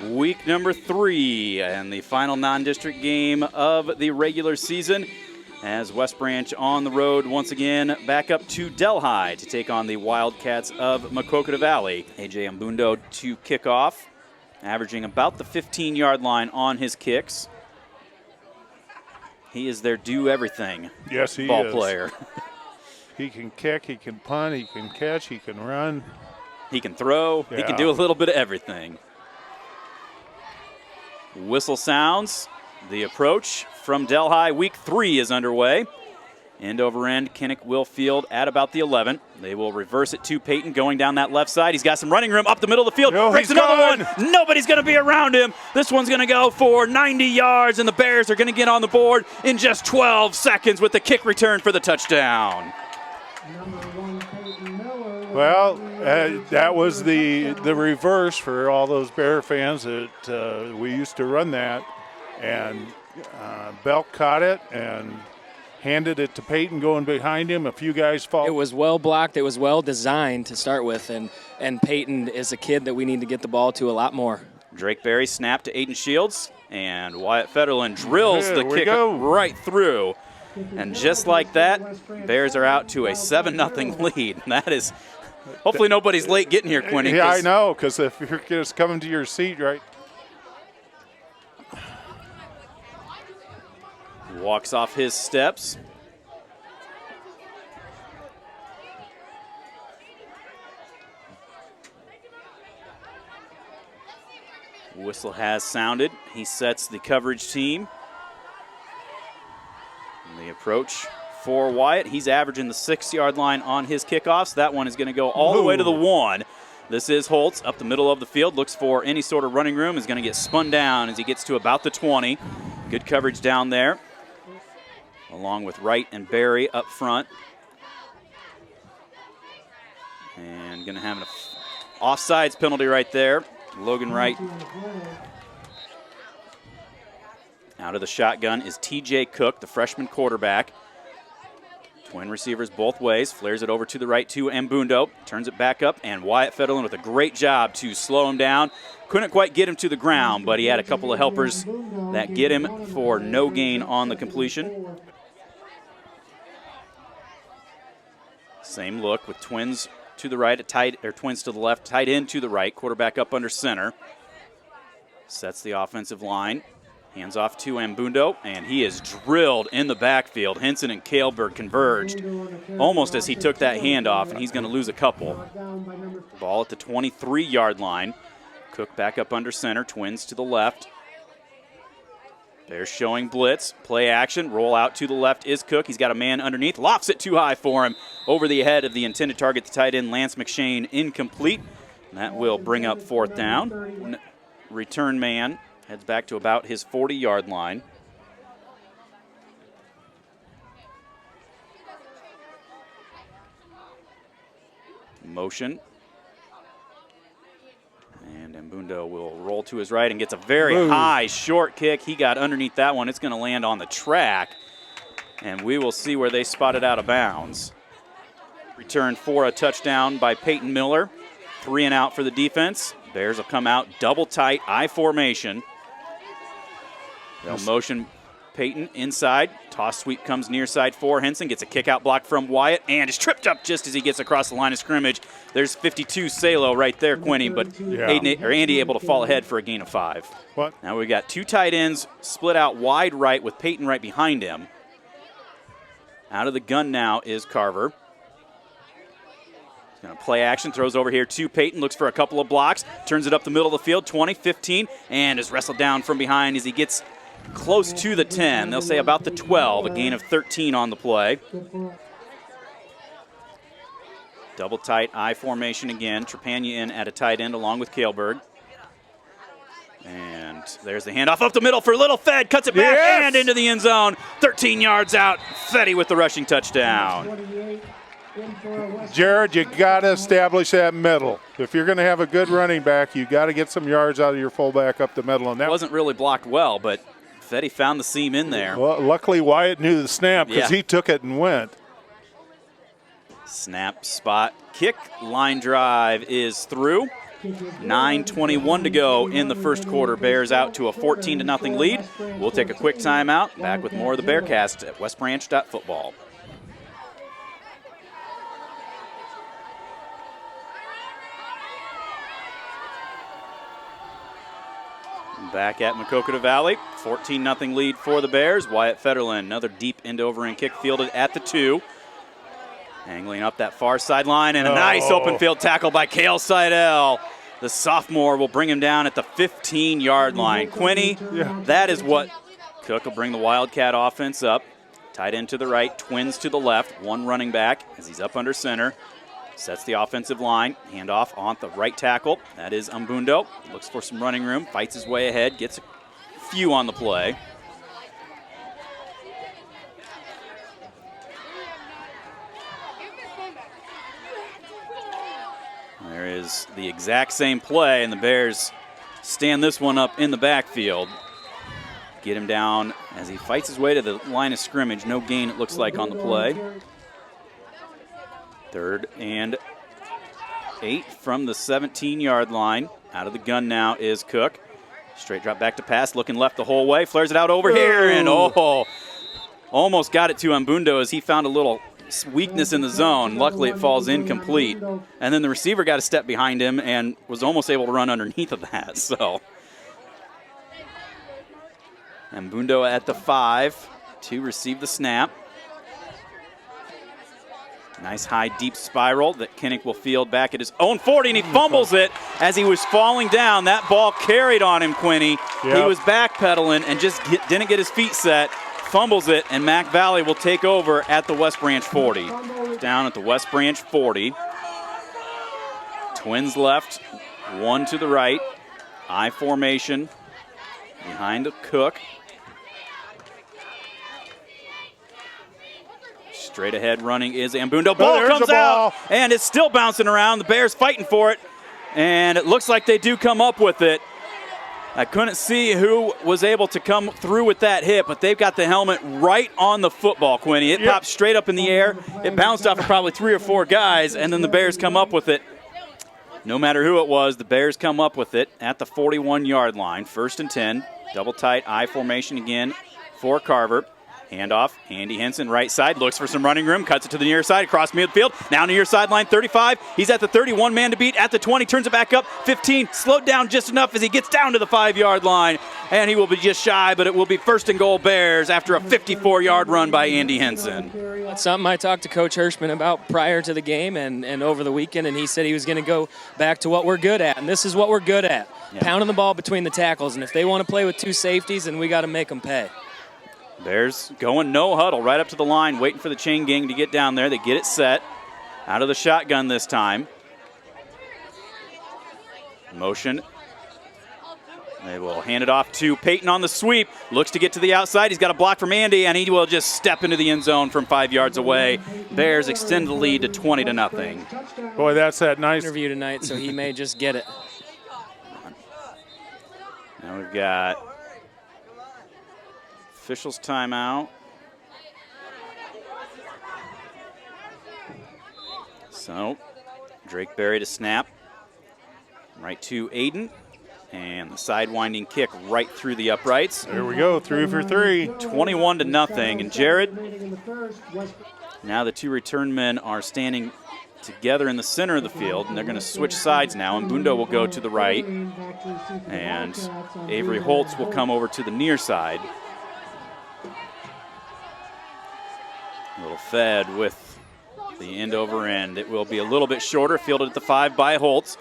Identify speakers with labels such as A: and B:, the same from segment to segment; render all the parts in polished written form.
A: Week number 3 and the final non-district game of the regular season as West Branch on the road once again back up to Delhi to take on the Wildcats of Maquoketa Valley. AJ Mbundo to kick off, averaging about the 15-yard line on his kicks. He is their do-everything ball player.
B: He can kick, he can punt, he can catch, he can run.
A: He can throw, He can do a little bit of everything. Whistle sounds. The approach from Delhi. Week 3 is underway. End over end, Kinnick will field at about the 11. They will reverse it to Peyton going down that left side. He's got some running room up the middle of the field. Breaks another one. Nobody's going to be around him. This one's going to go for 90 yards, and the Bears are going to get on the board in just 12 seconds with the kick return for the touchdown.
B: Well, that was the reverse for all those Bear fans that we used to run that. And Belk caught it and handed it to Peyton going behind him. A few guys fall.
C: It was well blocked. It was well designed to start with. And Peyton is a kid that we need to get the ball to a lot more.
A: Drake Berry snapped to Aiden Shields. And Wyatt Federland drills the kick right through. And just like that, Bears are out to a 7-0 lead. And that is, hopefully nobody's late getting here, Quinny.
B: Yeah, I know, because if you're just coming to your seat, right?
A: Walks off his steps. Whistle has sounded. He sets the coverage team. And the approach for Wyatt. He's averaging the 6-yard line on his kickoffs. That one is going to go all the way to the 1. This is Holtz up the middle of the field. Looks for any sort of running room. Is going to get spun down as he gets to about the 20. Good coverage down there, along with Wright and Barry up front. And going to have an offsides penalty right there. Logan Wright. Out of the shotgun is TJ Cook, the freshman quarterback. Twin receivers both ways. Flares it over to the right to Mbundo. Turns it back up, and Wyatt Federland with a great job to slow him down. Couldn't quite get him to the ground, but he had a couple of helpers that get him for no gain on the completion. Same look with twins to the right, twins to the left, tight end to the right, quarterback up under center. Sets the offensive line. Hands off to Mbundo, and he is drilled in the backfield. Henson and Kaleberg converged almost as he took that handoff, and he's going to lose a couple. Ball at the 23-yard line. Cook back up under center, twins to the left. They're showing blitz, play action, roll out to the left is Cook. He's got a man underneath, lofts it too high for him. Over the head of the intended target, the tight end, Lance McShane, incomplete. And that will bring up 4th down. Return man heads back to about his 40-yard line. Motion. And Mbundo will roll to his right and gets a very high short kick. He got underneath that one. It's going to land on the track. And we will see where they spot it out of bounds. Return for a touchdown by Peyton Miller. 3 and out for the defense. Bears will come out double tight, I formation. They'll motion Peyton inside. Toss sweep comes near side for Henson. Gets a kick out block from Wyatt and is tripped up just as he gets across the line of scrimmage. There's 52 Salo right there, Quinny, but Andy able to fall ahead for a gain of 5. Now we got 2 tight ends split out wide right with Peyton right behind him. Out of the gun now is Carver. He's going to play action, throws over here to Peyton, looks for a couple of blocks, turns it up the middle of the field, 20, 15, and is wrestled down from behind as he gets close to the 10. They'll say about the 12, a gain of 13 on the play. Double tight I formation again. Trepagna in at a tight end along with Kaleberg. And there's the handoff up the middle for Little Fed. Cuts it back and into the end zone. 13 yards out. Fetty with the rushing touchdown.
B: Jared, you got to establish that middle. If you're going to have a good running back, you got to get some yards out of your fullback up the middle. And that
A: wasn't really blocked well, but Fetty found the seam in there.
B: Well, luckily Wyatt knew the snap because he took it and went.
A: Snap, spot, kick, line drive is through. 9:21 to go in the first quarter. Bears out to a 14-0 lead. We'll take a quick timeout. Back with more of the Bearcast at westbranch.football. Back at Maquoketa Valley, 14-0 lead for the Bears. Wyatt Federland, another deep end over and kick fielded at the 2. Angling up that far sideline, and a nice open field tackle by Cale Seidel. The sophomore will bring him down at the 15-yard line. Quinney, that is what Cook will bring the Wildcat offense up. Tight end to the right, twins to the left, one running back as he's up under center. Sets the offensive line, handoff on the right tackle. That is Umbundo. Looks for some running room, fights his way ahead, gets a few on the play. There is the exact same play, and the Bears stand this one up in the backfield. Get him down as he fights his way to the line of scrimmage. No gain, it looks like, on the play. 3rd and 8 from the 17-yard line. Out of the gun now is Cook. Straight drop back to pass, looking left the whole way. Flares it out over here, and almost got it to Umbundo as he found a little weakness in the zone. Luckily, it falls incomplete. And then the receiver got a step behind him and was almost able to run underneath of that. So Umbundo at the 5 to receive the snap. Nice high deep spiral that Kinnick will field back at his own 40, and he fumbles it as he was falling down. That ball carried on him, Quinney. Yep. He was backpedaling and just didn't get his feet set. Fumbles it, and Mac Valley will take over at the West Branch 40. Down at the West Branch 40. Twins left, one to the right. I formation behind Cook. Straight ahead running is Umbundo. Ball comes out, and it's still bouncing around. The Bears fighting for it, and it looks like they do come up with it. I couldn't see who was able to come through with that hit, but they've got the helmet right on the football, Quinney. It popped straight up in the air. It bounced off of probably 3 or 4 guys, and then the Bears come up with it. No matter who it was, the Bears come up with it at the 41-yard line. 1st and 10. Double tight I formation again for Carver. Handoff, Andy Henson, right side, looks for some running room, cuts it to the near side, across midfield, now near sideline, 35. He's at the 31, man to beat, at the 20, turns it back up, 15, slowed down just enough as he gets down to the 5-yard line, and he will be just shy, but it will be 1st and goal Bears after a 54-yard run by Andy Henson.
C: That's something I talked to Coach Hirschman about prior to the game and over the weekend, and he said he was going to go back to what we're good at, and this is what we're good at, pounding the ball between the tackles, and if they want to play with 2 safeties, then we got to make them pay.
A: Bears going no huddle right up to the line, waiting for the chain gang to get down there. They get it set. Out of the shotgun this time. Motion. They will hand it off to Peyton on the sweep. Looks to get to the outside. He's got a block from Andy, and he will just step into the end zone from 5 yards away. Bears extend the lead to 20-0.
B: Boy, that's that nice
C: interview tonight, so he may just get it.
A: Now we've got officials timeout. So, Drake Berry to snap. Right to Aiden. And the sidewinding kick right through the uprights.
B: There we go, 3 for 3.
A: 21-0. And Jared, now the 2 return men are standing together in the center of the field, and they're going to switch sides now. And Umbundo will go to the right, and Avery Holtz will come over to the near side. A little fed with the end over end. It will be a little bit shorter, fielded at the 5 by Holtz.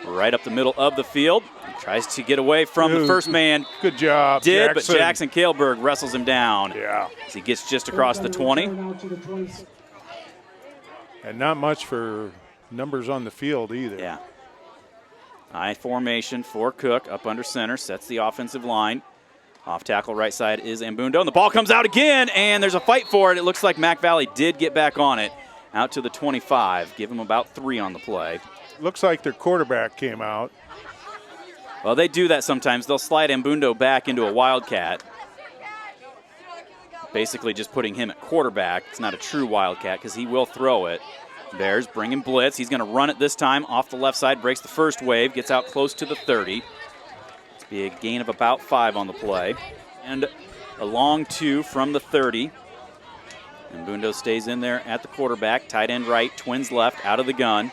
A: Right up the middle of the field. He tries to get away from the first man.
B: Good job,
A: Jackson.
B: Jackson.
A: But Jackson Kaleberg wrestles him down.
B: Yeah.
A: As he gets just across the 20.
B: And not much for numbers on the field either.
A: Yeah. I formation for Cook up under center. Sets the offensive line. Off tackle right side is Umbundo. And the ball comes out again, and there's a fight for it. It looks like Mac Valley did get back on it. Out to the 25. Give him about 3 on the play.
B: Looks like their quarterback came out.
A: Well, they do that sometimes. They'll slide Umbundo back into a Wildcat. Basically just putting him at quarterback. It's not a true Wildcat because he will throw it. Bears bringing blitz. He's going to run it this time off the left side, breaks the first wave, gets out close to the 30. It's be a gain of about 5 on the play. And a long 2 from the 30. And Bundo stays in there at the quarterback. Tight end right, twins left, out of the gun.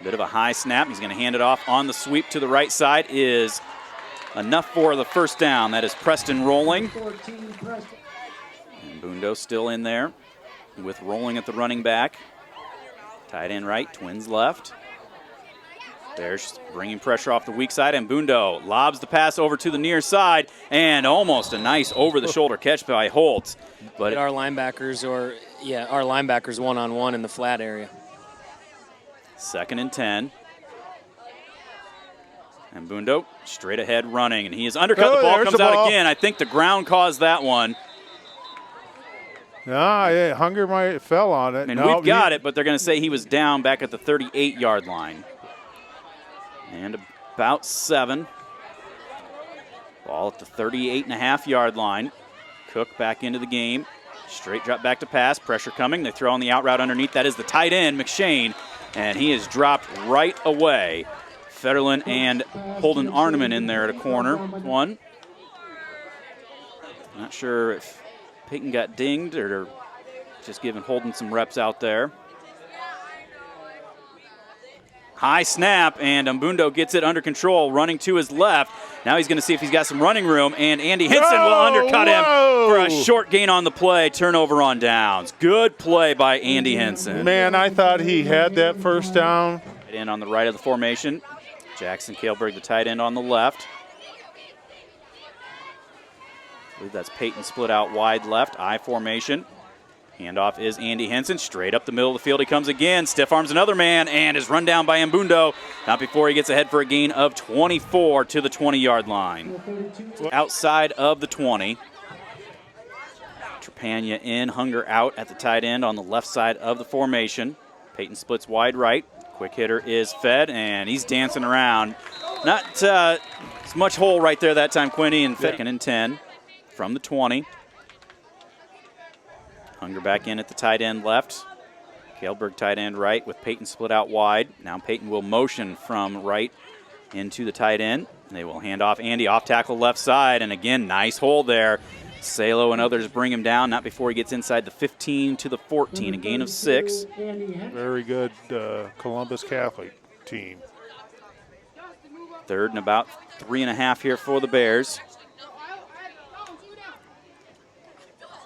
A: Bit of a high snap. He's going to hand it off on the sweep to the right side. Is enough for the first down. That is Preston Rolling. And Bundo still in there with Rolling at the running back. Tight end right, twins left. Bears bringing pressure off the weak side, and Bundo lobs the pass over to the near side, and almost a nice over-the-shoulder catch by Holtz. But
C: our linebackers, our linebackers one-on-one in the flat area.
A: 2nd and 10. And Bundo straight ahead running, and he is undercut. The ball comes out again. I think the ground caused that one.
B: No, Hunger fell on it.
A: And we've got it, but they're going to say he was down back at the 38-yard line. And about 7. Ball at the 38.5-yard line. Cook back into the game. Straight drop back to pass. Pressure coming. They throw on the out route underneath. That is the tight end, McShane. And he is dropped right away. Federlin and Holden Arneman in there at a corner. One. Not sure if Peyton got dinged or just giving Holden some reps out there. High snap, and Mbundo gets it under control, running to his left. Now he's going to see if he's got some running room, and Andy Hinson will undercut him for a short gain on the play, turnover on downs. Good play by Andy Hinson.
B: Man, I thought he had that first down.
A: Tight end on the right of the formation. Jackson Kaleberg, the tight end on the left. I believe that's Peyton split out wide left, I formation. Handoff is Andy Hinson. Straight up the middle of the field he comes again. Stiff arms another man and is run down by Mbundo. Not before he gets ahead for a gain of 24 to the 20-yard line. Outside of the 20. Trepagna in, Hunger out at the tight end on the left side of the formation. Peyton splits wide right. Quick hitter is fed, and he's dancing around. Not as much hole right there that time, Quinny, and 2nd and 10 from the 20. Hunger back in at the tight end left. Kaleberg tight end right with Peyton split out wide. Now Peyton will motion from right into the tight end. They will hand off Andy off tackle left side, and again, nice hole there. Salo and others bring him down, not before he gets inside the 15 to the 14, a gain of 6.
B: Very good Columbus Catholic team.
A: 3rd and about 3.5 here for the Bears.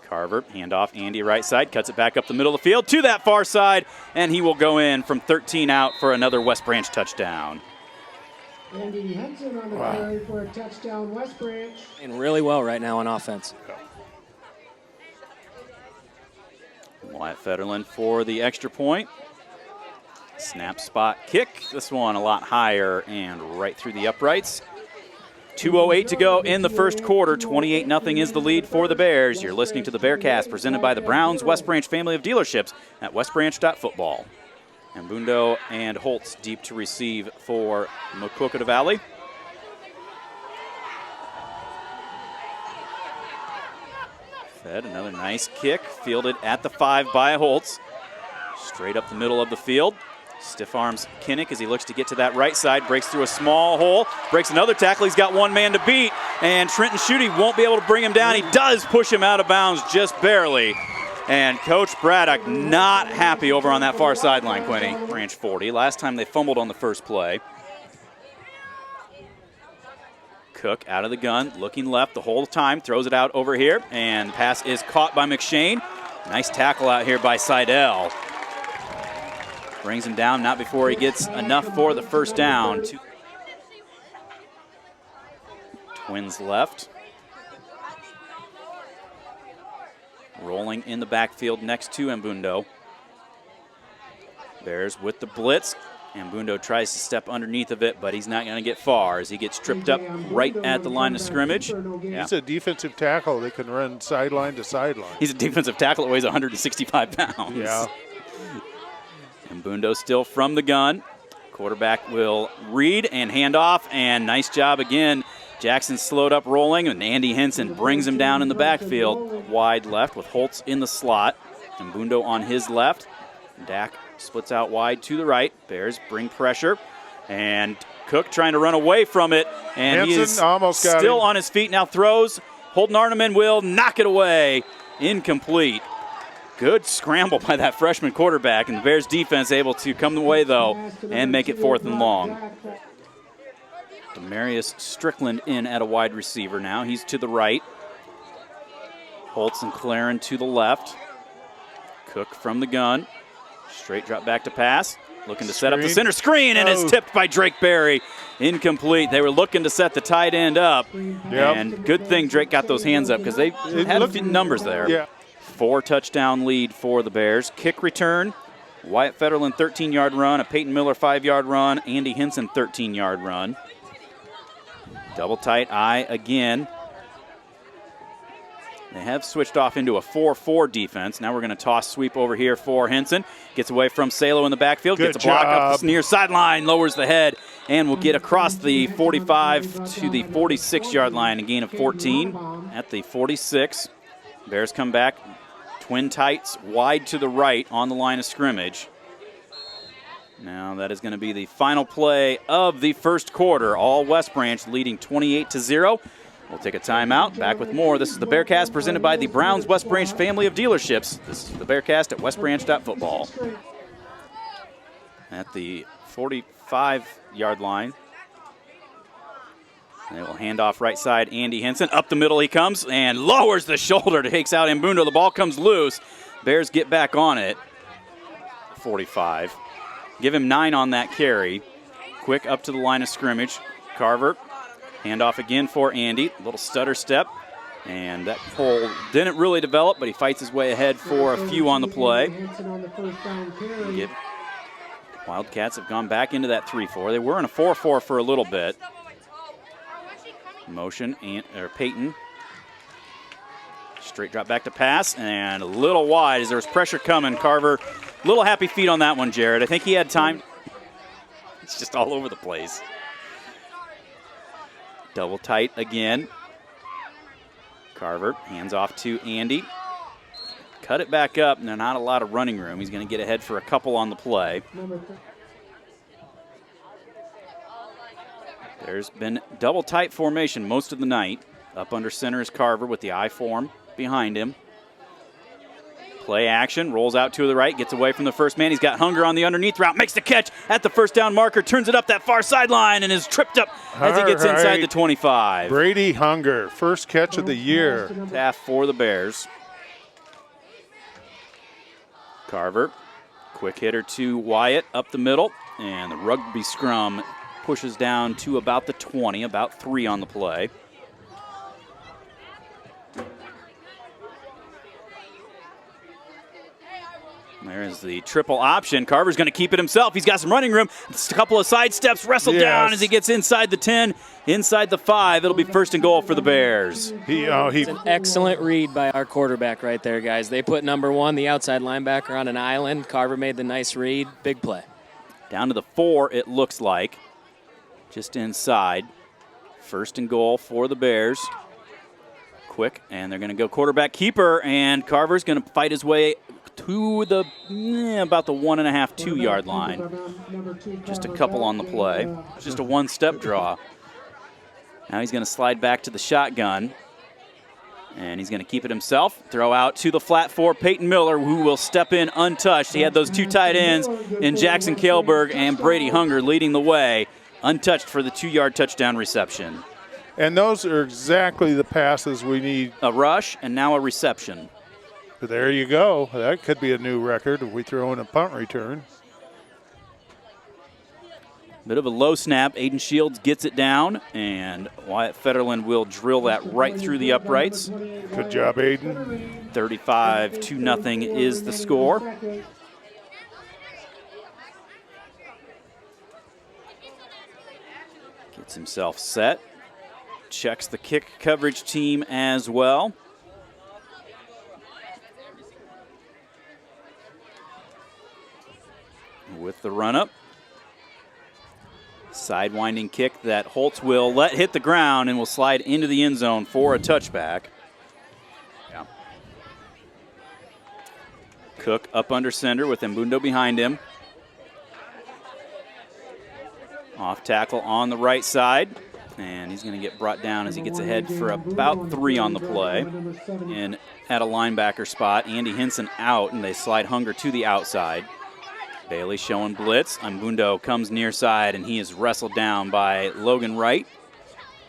A: Carver, handoff, Andy right side, cuts it back up the middle of the field to that far side, and he will go in from 13 out for another West Branch touchdown.
D: Andy Henson on the carry for a touchdown, West Branch.
C: And really well right now on offense.
A: Wyatt Federlin for the extra point. Snap spot kick. This one a lot higher and right through the uprights. 2:08 to go in the first quarter. 28-0 is the lead for the Bears. You're listening to the Bearcast presented by the Browns West Branch family of dealerships at westbranch.football. And Mbundo and Holtz deep to receive for Maquoketa Valley. Fed, another nice kick, fielded at the 5 by Holtz. Straight up the middle of the field. Stiff arms Kinnick as he looks to get to that right side, breaks through a small hole, breaks another tackle. He's got one man to beat, and Trenton Schutte won't be able to bring him down. He does push him out of bounds just barely. And Coach Braddock not happy over on that far sideline, Quinny. Branch 40. Last time they fumbled on the first play. Cook out of the gun, looking left the whole time, throws it out over here, and the pass is caught by McShane. Nice tackle out here by Seidel. Brings him down, not before he gets enough for the first down. Twins left. Rolling in the backfield next to Mbundo. Bears with the blitz. Mbundo tries to step underneath of it, but he's not going to get far as he gets tripped up right at the line of scrimmage. Yeah.
B: He's a defensive tackle that can run sideline to sideline.
A: He's a defensive tackle that weighs 165 pounds.
B: Yeah.
A: Mbundo still from the gun. Quarterback will read and hand off, and nice job again. Jackson slowed up rolling, and Andy Henson brings him down in the backfield. Wide left with Holtz in the slot. And Bundo on his left. Dak splits out wide to the right. Bears bring pressure. And Cook trying to run away from it. And he is
B: almost got
A: still
B: him.
A: on his feet now, throws. Holden Arneman will knock it away. Incomplete. Good scramble by that freshman quarterback. And the Bears defense able to come away, though, and make it 4th and long. Demarius Strickland in at a wide receiver now. He's to the right. Holtz and Claren to the left. Cook from the gun. Straight drop back to pass. Looking to set up the center screen, and it's tipped by Drake Berry. Incomplete. They were looking to set the tight end up. And good thing Drake got those hands up because they had a few numbers there.
B: Yeah.
A: 4-touchdown lead for the Bears. Kick return. Wyatt Federland 13-yard run. A Peyton Miller 5-yard run. Andy Hinson 13-yard run. Double tight eye again. They have switched off into a 4-4 defense. Now we're going to toss sweep over here for Henson. Gets away from Salo in the backfield.
B: Good
A: gets a block
B: job.
A: up the near sideline. Lowers the head. And will get across the 45 to the 46-yard line. A gain of 14 at the 46. Bears come back. Twin tights wide to the right on the line of scrimmage. Now that is going to be the final play of the first quarter. All West Branch leading 28-0. We'll take a timeout. Back with more. This is the Bearcast presented by the Browns West Branch family of dealerships. This is the Bearcast at westbranch.football. At the 45-yard line. They will hand off right side, Andy Henson. Up the middle he comes and lowers the shoulder, takes out Mbundo. The ball comes loose. Bears get back on it. 45. Give him 9 on that carry. Quick up to the line of scrimmage. Carver, handoff again for Andy. Little stutter step. And that hole didn't really develop, but he fights his way ahead for a few on the play. Wildcats have gone back into that 3-4. They were in a 4-4 for a little bit. Motion, Peyton. Straight drop back to pass, and a little wide as there was pressure coming. Carver, little happy feet on that one, Jared. I think he had time. It's just all over the place. Double tight again. Carver hands off to Andy. Cut it back up, and not a lot of running room. He's going to get ahead for a couple on the play. There's been double tight formation most of the night. Up under center is Carver with the I form behind him. Play action, rolls out to the right, gets away from the first man. He's got Hunger on the underneath route, makes the catch at the first down marker, turns it up that far sideline, and is tripped up as he gets inside the 25.
B: Brady Hunger, first catch of the year.
A: Half for the Bears. Carver, quick hitter to Wyatt up the middle, and the rugby scrum pushes down to about the 20, about 3 on the play. There's the triple option. Carver's going to keep it himself. He's got some running room. Just a couple of side steps, wrestled down as he gets inside the 10, inside the 5. It'll be first and goal for the Bears.
C: It's an excellent read by our quarterback right there, guys. They put number 1, the outside linebacker, on an island. Carver made the nice read. Big play.
A: Down to the 4, it looks like. Just inside. First and goal for the Bears. Quick, and they're going to go quarterback keeper, and Carver's going to fight his way to the about the 1.5, 2-yard line. Just a couple on the play. Just a one-step draw. Now he's going to slide back to the shotgun. And he's going to keep it himself. Throw out to the flat 4, Peyton Miller, who will step in untouched. He had those 2 tight ends in Jackson Kailberg and Brady Hunger leading the way. Untouched for the 2-yard touchdown reception.
B: And those are exactly the passes we need.
A: A rush and now a reception.
B: But there you go. That could be a new record if we throw in a punt return.
A: Bit of a low snap. Aiden Shields gets it down, and Wyatt Federland will drill that right through the uprights.
B: Good job, Aiden.
A: 35-0 is the score. Gets himself set. Checks the kick coverage team as well. With the run-up. Sidewinding kick that Holtz will let hit the ground and will slide into the end zone for a touchback. Yeah. Cook up under center with Mbundo behind him. Off tackle on the right side. And he's going to get brought down as he gets ahead for about 3 on the play. And at a linebacker spot, Andy Hinson out, and they slide Hunger to the outside. Bailey showing blitz. Mbundo comes near side, and he is wrestled down by Logan Wright.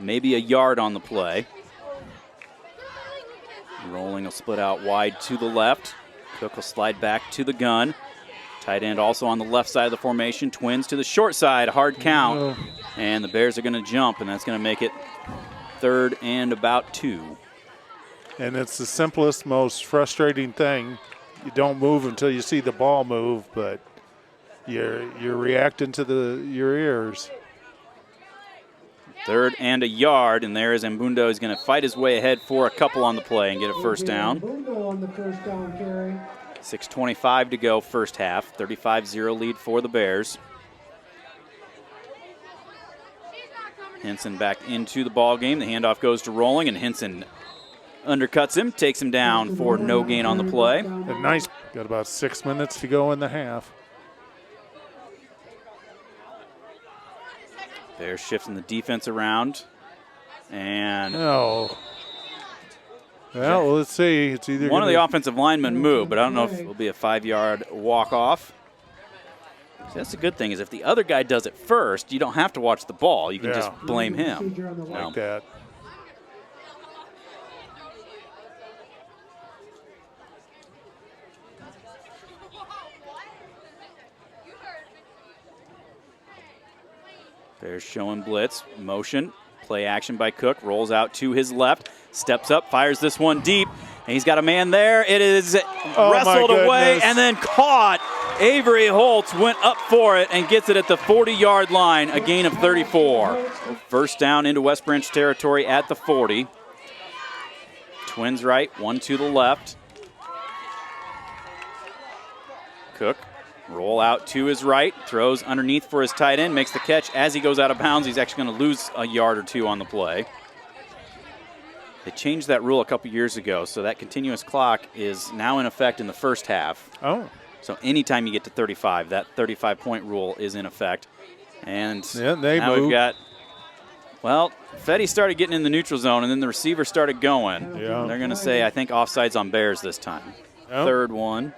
A: Maybe a yard on the play. Rolling will split out wide to the left. Cook will slide back to the gun. Tight end also on the left side of the formation. Twins to the short side, hard count. And the Bears are going to jump, and that's going to make it 3rd and about 2.
B: And it's the simplest, most frustrating thing. You don't move until you see the ball move, but you're reacting to your ears.
A: 3rd and a yard, and there is Mbundo. He's going to fight his way ahead for a couple on the play and get a first down. 6:25 to go first half. 35-0 lead for the Bears. Hinson back into the ball game. The handoff goes to Rolling, and Hinson undercuts him, takes him down for no gain on the play.
B: And nice. Got about 6 minutes to go in the half.
A: Bears shifting the defense around. And
B: well, let's see. It's either
A: one of the offensive linemen moved, but I don't know if it will be a 5-yard walk-off. See, that's the good thing is if the other guy does it first, you don't have to watch the ball. You can just blame him.
B: Like that.
A: Bears showing blitz, motion, play action by Cook, rolls out to his left, steps up, fires this one deep, and he's got a man there. It is wrestled away and then caught. Avery Holtz went up for it and gets it at the 40-yard line, a gain of 34. First down into West Branch territory at the 40. Twins right, 1 to the left. Cook. Roll out to his right, throws underneath for his tight end, makes the catch as he goes out of bounds. He's actually going to lose a yard or 2 on the play. They changed that rule a couple years ago, so that continuous clock is now in effect in the first half.
B: Oh.
A: So anytime you get to 35, that 35-point rule is in effect. And now we've got, well, Fetty started getting in the neutral zone, and then the receiver started going.
B: Yeah.
A: They're going to say, I think, offsides on Bears this time. Third one.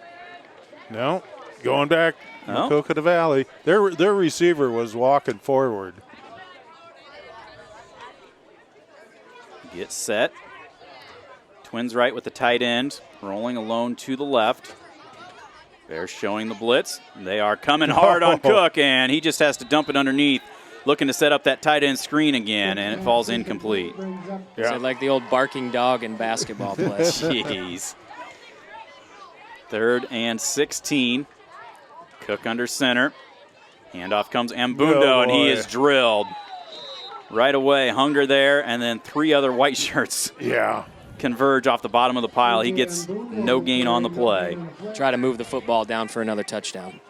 B: No. Going back, Maquoketa Valley. Their receiver was walking forward.
A: Get set. Twins right with the tight end. Rolling alone to the left. Bears showing the blitz. They are coming hard on Cook, and he just has to dump it underneath. Looking to set up that tight end screen again, and it falls incomplete.
C: So like the old barking dog in basketball play.
A: Jeez. 3rd and 16. Cook under center. Handoff comes Mbundo, and he is drilled. Right away, Hunger there, and then 3 other white shirts converge off the bottom of the pile. He gets no gain on the play.
C: Try to move the football down for another touchdown.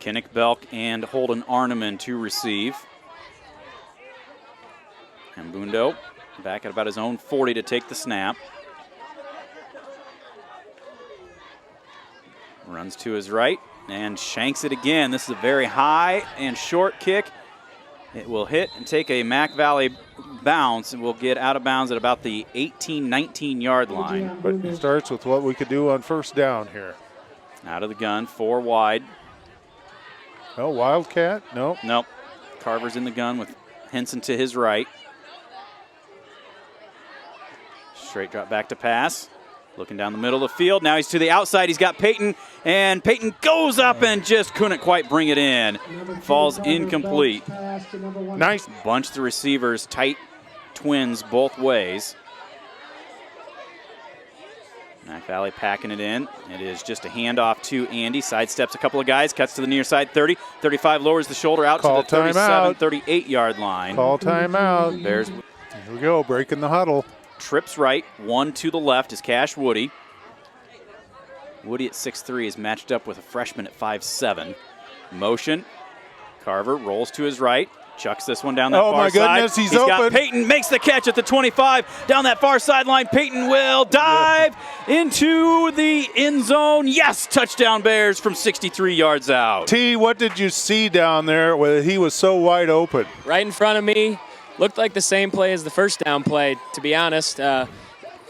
A: Kinnick Belk and Holden Arneman to receive. Mbundo back at about his own 40 to take the snap. Runs to his right and shanks it again. This is a very high and short kick. It will hit and take a Mac Valley bounce and will get out of bounds at about the 18, 19-yard line.
B: But it starts with what we could do on first down here.
A: Out of the gun, 4 wide.
B: Oh, Wildcat? Nope.
A: Nope. Carver's in the gun with Henson to his right. Straight drop back to pass. Looking down the middle of the field. Now he's to the outside. He's got Peyton, and Peyton goes up and just couldn't quite bring it in. Falls incomplete.
B: Nice.
A: Bunch the receivers tight, Twins both ways. Mac Valley packing it in. It is just a handoff to Andy. Sidesteps a couple of guys, cuts to the near side 30. 35 lowers the shoulder out to the 37, 38-yard line.
B: Call timeout.
A: Bears.
B: Here we go, breaking the huddle.
A: Trips right, 1 to the left is Cash Woody. Woody at 6'3" is matched up with a freshman at 5'7". Motion. Carver rolls to his right. Chucks this one down that
B: Oh,
A: far
B: my goodness,
A: side.
B: he's
A: got
B: open.
A: Peyton, makes the catch at the 25. Down that far sideline, Peyton will dive into the end zone. Yes, touchdown Bears from 63 yards out.
B: T, what did you see down there where he was so wide open?
C: Right in front of me. Looked like the same play as the first down play, to be honest.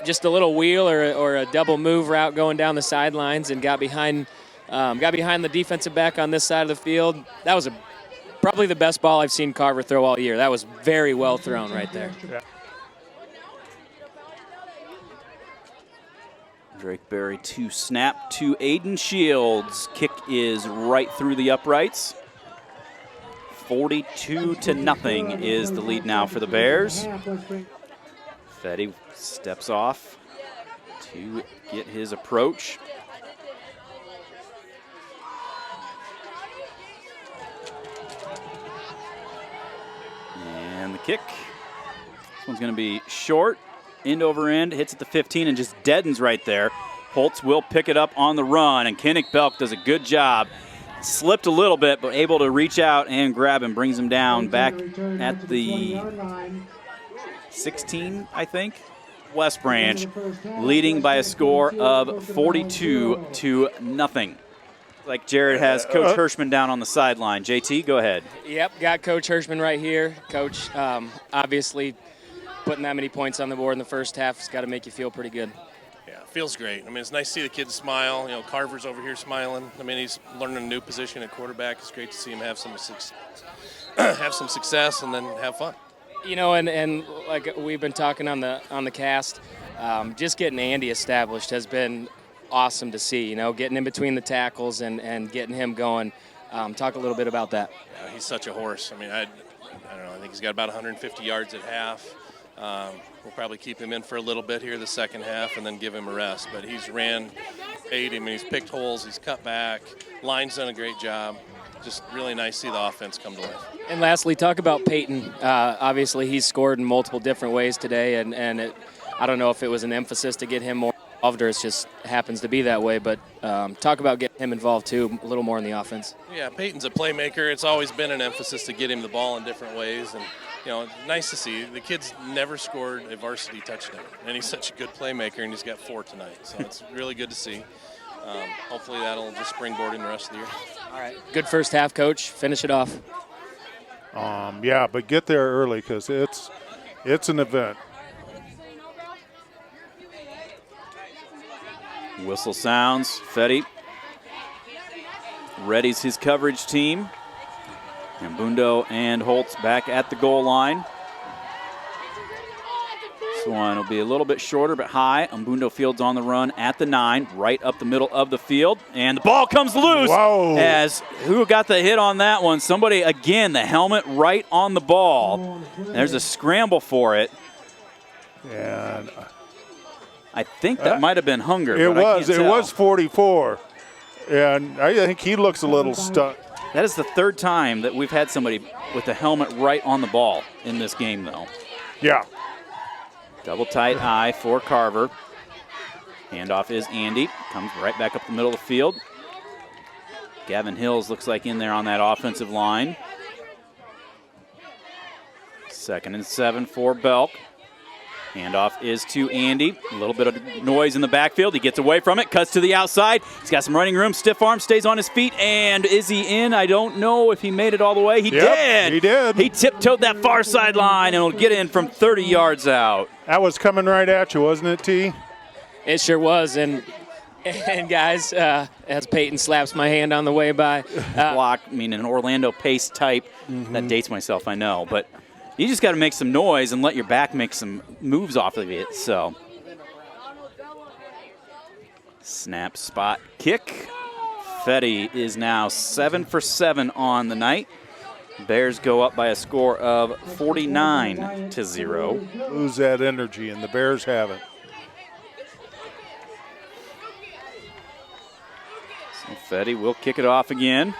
C: Just a little wheel or a double move route going down the sidelines and got behind the defensive back on this side of the field. That was probably the best ball I've seen Carver throw all year. That was very well thrown right there.
B: Yeah.
A: Drake Berry to snap to Aiden Shields. Kick is right through the uprights. 42-0 is the lead now for the Bears. Fetty steps off to get his approach. And the kick. This one's going to be short, end over end, hits at the 15 and just deadens right there. Holtz will pick it up on the run, and Kinnick Belk does a good job. Slipped a little bit, but able to reach out and grab him, brings him down back at the 16, I think. West Branch leading by a score of 42-0. Like Jared has Coach Hirschman down on the sideline. JT, go ahead.
C: Yep, got Coach Hirschman right here. Coach, obviously, putting that many points on the board in the first half has got to make you feel pretty good.
E: Yeah, it feels great. I mean, it's nice to see the kids smile. You know, Carver's over here smiling. I mean, he's learning a new position at quarterback. It's great to see him have some success and then have fun.
C: You know, and like we've been talking on the cast, just getting Andy established has been awesome to see. You know, getting in between the tackles and getting him going. Talk a little bit about that.
E: Yeah, he's such a horse. I mean, I don't know. I think he's got about 150 yards at half. We'll probably keep him in for a little bit here the second half and then give him a rest. But he's ran 80. I mean, he's picked holes. He's cut back. Line's done a great job. Just really nice to see the offense come to life.
C: And lastly, talk about Peyton. Obviously, he's scored in multiple different ways today, and I don't know if it was an emphasis to get him more involved or it just happens to be that way, but talk about getting him involved, too, a little more in the offense.
E: Yeah, Peyton's a playmaker. It's always been an emphasis to get him the ball in different ways, and you know, nice to see. The kid's never scored a varsity touchdown, and he's such a good playmaker, and he's got 4 tonight, so it's really good to see. Hopefully that'll just springboard in the rest of the year.
C: All right, good first half, Coach. Finish it off.
B: Yeah, but get there early because it's an event.
A: Whistle sounds. Fetty readies his coverage team. And Bundo and Holtz back at the goal line. This one will be a little bit shorter but high. Umbundo Fields on the run at the 9, right up the middle of the field. And the ball comes loose.
B: Whoa.
A: As who got the hit on that one? Somebody, again, the helmet right on the ball. There's a scramble for it.
B: And
A: I think that might have been Hunger.
B: It
A: but I can't tell.
B: was 44. And I think he looks a little stuck.
A: That is the 3rd time that we've had somebody with the helmet right on the ball in this game, though.
B: Yeah.
A: Double tight eye for Carver. Handoff is Andy. Comes right back up the middle of the field. Gavin Hills looks like in there on that offensive line. 2nd and 7 for Belk. Handoff is to Andy. A little bit of noise in the backfield. He gets away from it, cuts to the outside. He's got some running room. Stiff arm, stays on his feet. And is he in? I don't know if he made it all the way. He did.
B: He did.
A: He tiptoed that far sideline and will get in from 30 yards out.
B: That was coming right at you, wasn't it, T?
C: It sure was. And guys, as Peyton slaps my hand on the way by.
A: Block, I mean, an Orlando Pace type. That dates myself, I know. But you just got to make some noise and let your back make some moves off of it. So, snap, spot, kick. Fetty is now 7 for 7 on the night. Bears go up by a score of 49-0.
B: Lose that energy, and the Bears haven't.
A: So Fetty will kick it off again.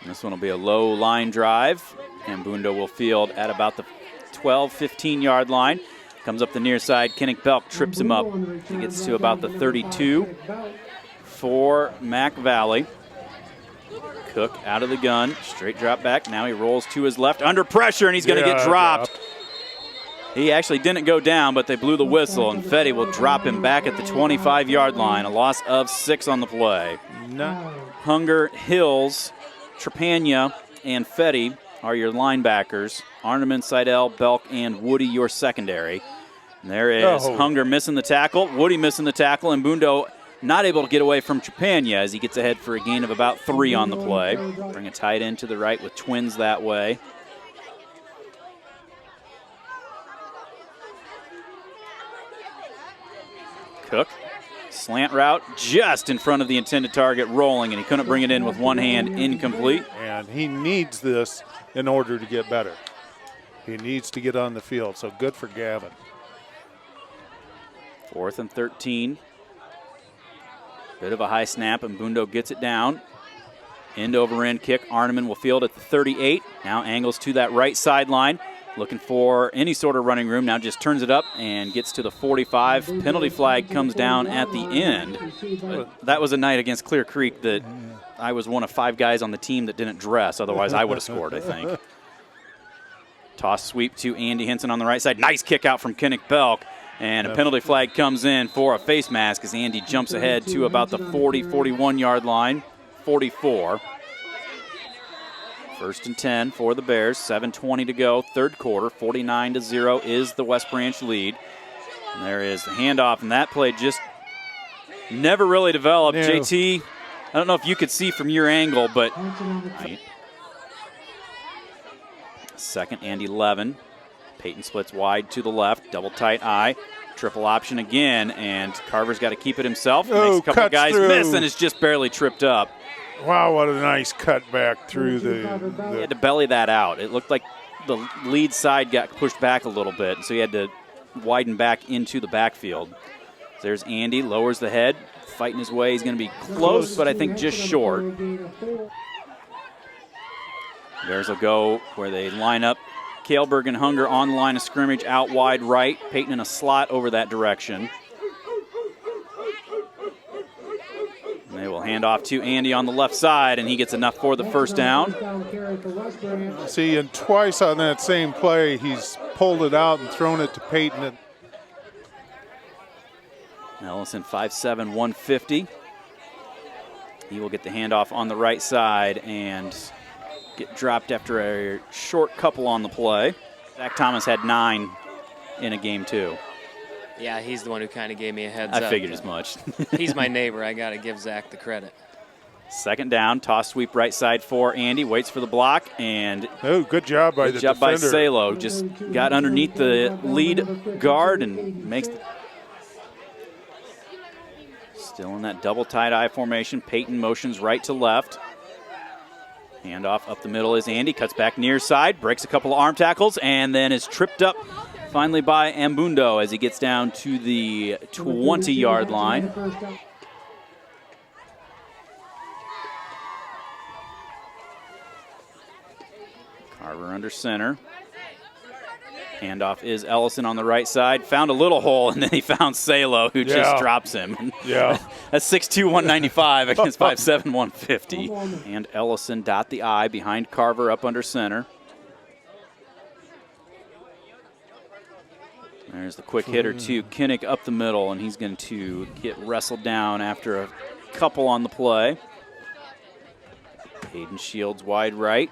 A: This one will be a low line drive, and Bundo will field at about the 12, 15-yard line. Comes up the near side. Kinnick Belk trips him up. He gets to about the 32 for Mac Valley. Cook out of the gun, straight drop back. Now he rolls to his left, under pressure, and he's going to get dropped. He actually didn't go down, but they blew the whistle, and Fetty will drop him back at the 25-yard line. A loss of 6 on the play. Hunger, Hills, Trepagna, and Fetty are your linebackers. Arneman, Seidel, Belk, and Woody your secondary. And there is Hunger missing the tackle, Woody missing the tackle, and Bundo not able to get away from Trepagna as he gets ahead for a gain of about 3 on the play. Bring a tight end to the right with twins that way. Cook, slant route just in front of the intended target, rolling, and he couldn't bring it in with one hand, incomplete.
B: And he needs this in order to get better. He needs to get on the field, so good for Gavin.
A: 4th and 13. Bit of a high snap, and Bundo gets it down. End over end kick. Arneman will field at the 38. Now angles to that right sideline. Looking for any sort of running room. Now just turns it up and gets to the 45. Penalty flag comes down at the end. But that was a night against Clear Creek that I was one of 5 guys on the team that didn't dress. Otherwise, I would have scored, I think. Toss sweep to Andy Henson on the right side. Nice kick out from Kinnick Belk. And a penalty flag comes in for a face mask as Andy jumps ahead to about the 40, 41-yard line, 44. 1st and 10 for the Bears, 7:20 to go, 3rd quarter, 49-0 is the West Branch lead. And there is the handoff, and that play just never really developed.
B: No.
A: JT, I don't know if you could see from your angle, but 2nd and 11. Peyton splits wide to the left, double tight eye, triple option again, and Carver's got to keep it himself. Makes a couple of guys miss and is just barely tripped up.
B: Wow, what a nice cut back through
A: He had to belly that out. It looked like the lead side got pushed back a little bit, so he had to widen back into the backfield. There's Andy, lowers the head, fighting his way. He's going to be close, but I think just short. Bears will go where they line up. Kaelberg and Hunger on the line of scrimmage, out wide right. Peyton in a slot over that direction. And they will hand off to Andy on the left side, and he gets enough for the 1st down.
B: See, and twice on that same play, he's pulled it out and thrown it to Peyton.
A: Ellison 5'7", 150. He will get the handoff on the right side and get dropped after a short couple on the play. Zach Thomas had 9 in a game, too.
C: Yeah, he's the one who kind of gave me a heads up.
A: I figured as much.
C: He's my neighbor. I got to give Zach the credit.
A: 2nd down, toss sweep right side for Andy. Waits for the block, and
B: good job by the defender.
A: Good job by Salo. Just got underneath the lead guard and makes still in that double tight eye formation. Peyton motions right to left. Handoff up the middle is Andy. Cuts back near side, breaks a couple of arm tackles, and then is tripped up finally by Ambundo as he gets down to the 20-yard line. Carver under center. Handoff is Ellison on the right side. Found a little hole, and then he found Salo, who just drops him.
B: Yeah.
A: That's 6'2", 195 against 5'7", 150. And Ellison dot the I behind Carver up under center. There's the quick hitter to Kinnick up the middle, and he's going to get wrestled down after a couple on the play. Hayden Shields wide right.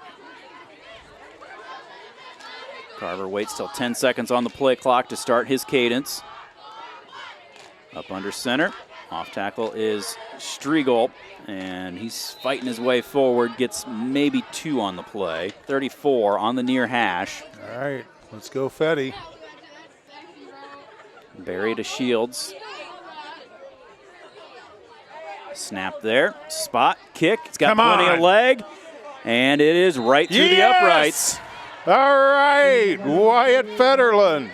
A: Carver waits till 10 seconds on the play clock to start his cadence. Up under center. Off tackle is Striegel, and he's fighting his way forward. Gets maybe 2 on the play. 34 on the near hash.
B: All right, let's go Fetty.
A: Barry to Shields. Snap there. Spot, kick. It's got plenty of leg, and it is right through the uprights.
B: All right, Wyatt Federlin.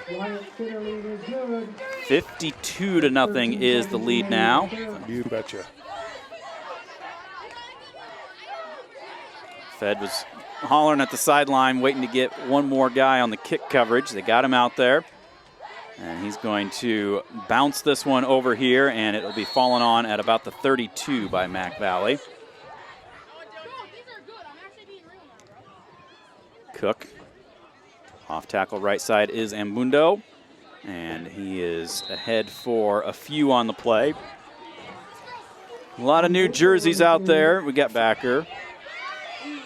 A: 52-0 is the lead now.
B: You betcha.
A: Fed was hollering at the sideline, waiting to get one more guy on the kick coverage. They got him out there. And he's going to bounce this one over here, and it'll be fallen on at about the 32 by Mac Valley. Cook. Off tackle right side is Ambundo, and he is ahead for a few on the play. A lot of new jerseys out there. We got backer. I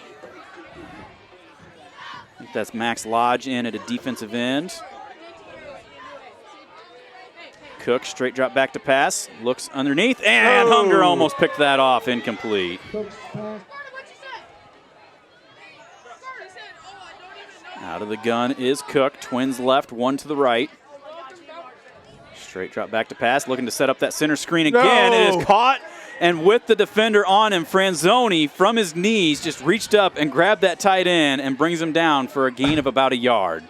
A: think that's Max Lodge in at a defensive end. Cook, straight drop back to pass, looks underneath, and Hunger almost picked that off, incomplete. Out of the gun is Cook, twins left, one to the right. Straight drop back to pass, looking to set up that center screen again. It is caught, and with the defender on him, Franzoni from his knees just reached up and grabbed that tight end and brings him down for a gain of about a yard.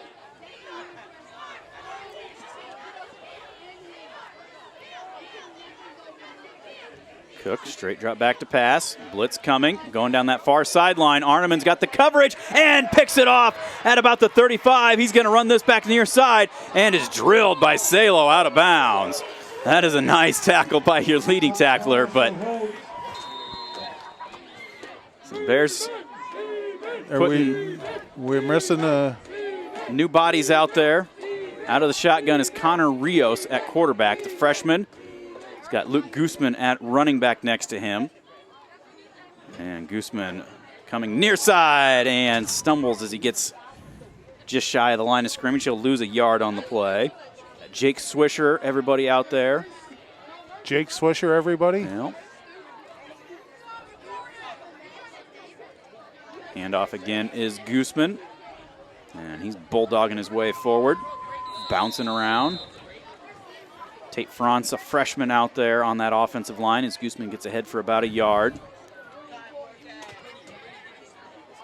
A: Cook, straight drop back to pass. Blitz coming, going down that far sideline. Arneman's got the coverage and picks it off at about the 35. He's going to run this back near side and is drilled by Salo out of bounds. That is a nice tackle by your leading tackler, but Bears
B: we're missing a
A: new bodies out there. Out of the shotgun is Connor Rios at quarterback, the freshman. He's got Luke Guzman at running back next to him. And Guzman coming near side and stumbles as he gets just shy of the line of scrimmage. He'll lose a yard on the play. Jake Swisher, everybody out there.
B: Jake Swisher, everybody?
A: Yeah. Handoff again is Guzman. And he's bulldogging his way forward, bouncing around. Tate Franz, a freshman out there on that offensive line as Guzman gets ahead for about a yard.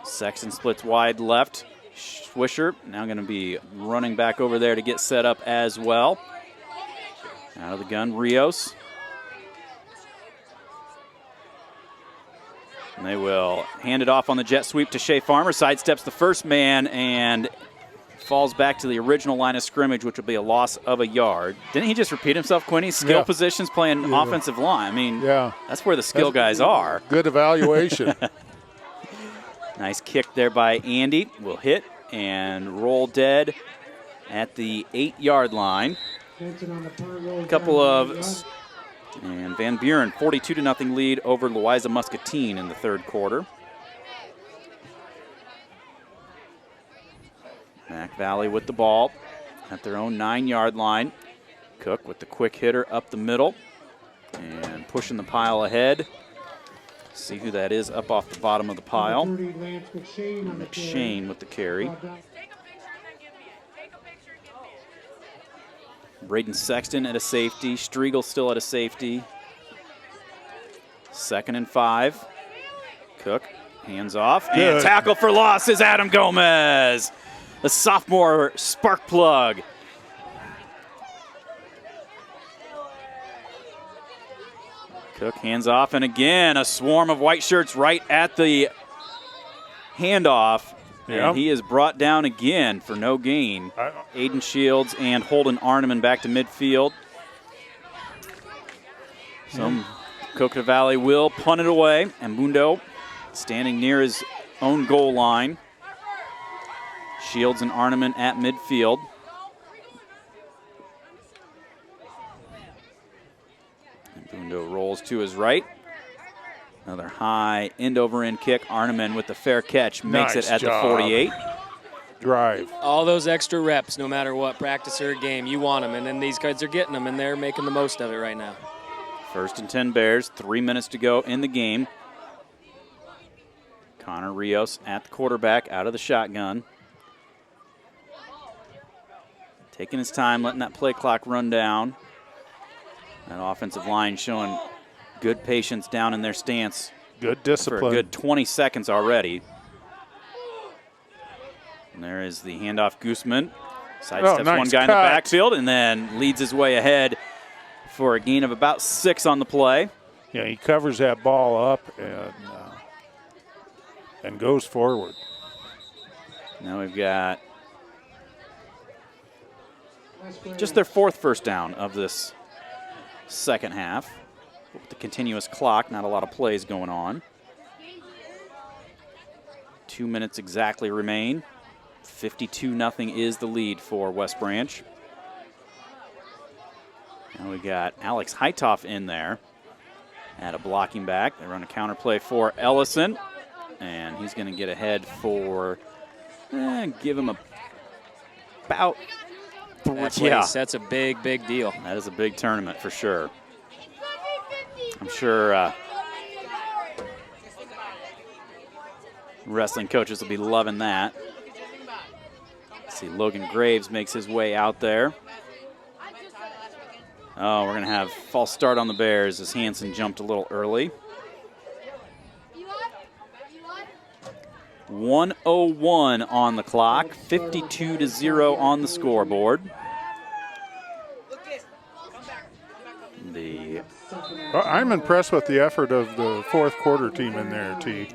A: Sexton splits wide left. Swisher now going to be running back over there to get set up as well. Out of the gun, Rios. And they will hand it off on the jet sweep to Shea Farmer. Sidesteps the first man and falls back to the original line of scrimmage, which will be a loss of a yard. Didn't he just repeat himself, Quinny? Skill positions playing offensive line. I mean, that's where the skill guys are.
B: Good evaluation.
A: Nice kick there by Andy. Will hit and roll dead at the 8-yard line. A couple of, and Van Buren 42-0 lead over Louisa Muscatine in the third quarter. Mac Valley with the ball at their own 9-yard line. Cook with the quick hitter up the middle and pushing the pile ahead. See who that is up off the bottom of the pile. McShane with the carry. Braden Sexton at a safety. Striegel still at a safety. 2nd and 5. Cook, hands off. And tackle for loss is Adam Gomez. The sophomore spark plug. Cook hands off, and again, a swarm of white shirts right at the handoff. Yep. And he is brought down again for no gain. Aiden Shields and Holden Arneman back to midfield. Coconut Valley will punt it away. And Mundo standing near his own goal line. Shields and Arneman at midfield. And Mundo rolls to his right. Another high end-over-end kick. Arneman with the fair catch makes it at the 48.
B: Drive.
C: All those extra reps, no matter what, practice or game, you want them. And then these guys are getting them, and they're making the most of it right now.
A: 1st and 10 Bears, 3 minutes to go in the game. Connor Rios at the quarterback, out of the shotgun. Taking his time, letting that play clock run down. That offensive line showing good patience down in their stance.
B: Good discipline.
A: For a good 20 seconds already. And there is the handoff. Guzman sidesteps one guy in the backfield and then leads his way ahead for a gain of about 6 on the play.
B: Yeah, he covers that ball up and goes forward. Now
A: we've got just their 4th first down of this second half. With the continuous clock, not a lot of plays going on. 2 minutes exactly remain. 52-0 is the lead for West Branch. And we got Alex Heitoff in there at a blocking back. They run a counter play for Ellison, and he's going to get ahead for, give him about
C: That's a big, big deal.
A: That is a big tournament for sure. I'm sure wrestling coaches will be loving that. See, Logan Graves makes his way out there. Oh, we're going to have false start on the Bears as Hansen jumped a little early. 1:01 on the clock, 52-0 on the scoreboard.
B: I'm impressed with the effort of the fourth quarter team in there, T.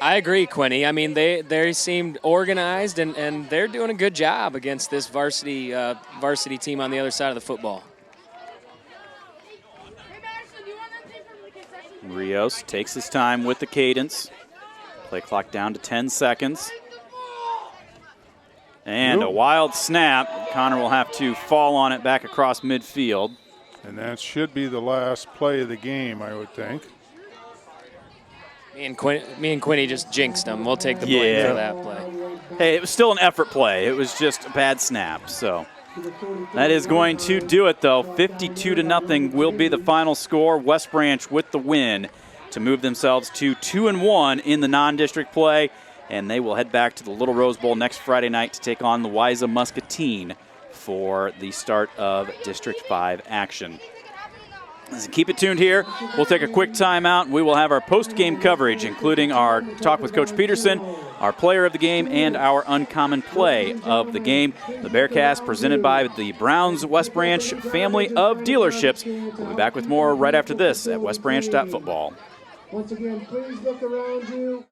C: I agree, Quinny. I mean, they seemed organized, and they're doing a good job against this varsity team on the other side of the football.
A: Rios takes his time with the cadence. Play clock down to 10 seconds. And a wild snap. Connor will have to fall on it back across midfield.
B: And that should be the last play of the game, I would think.
C: Me and Quinny just jinxed them. We'll take the blame for that play.
A: Hey, it was still an effort play. It was just a bad snap. So that is going to do it, though. 52-0 will be the final score. West Branch with the win to move themselves to 2-1 in the non-district play. And they will head back to the Little Rose Bowl next Friday night to take on the Weiza Muscatine for the start of District 5 action. So keep it tuned here. We'll take a quick timeout, and we will have our post-game coverage, including our talk with Coach Peterson, our player of the game, and our uncommon play of the game. The Bearcast presented by the Browns West Branch family of dealerships. We'll be back with more right after this at westbranch.football.
D: Once again, please look around you.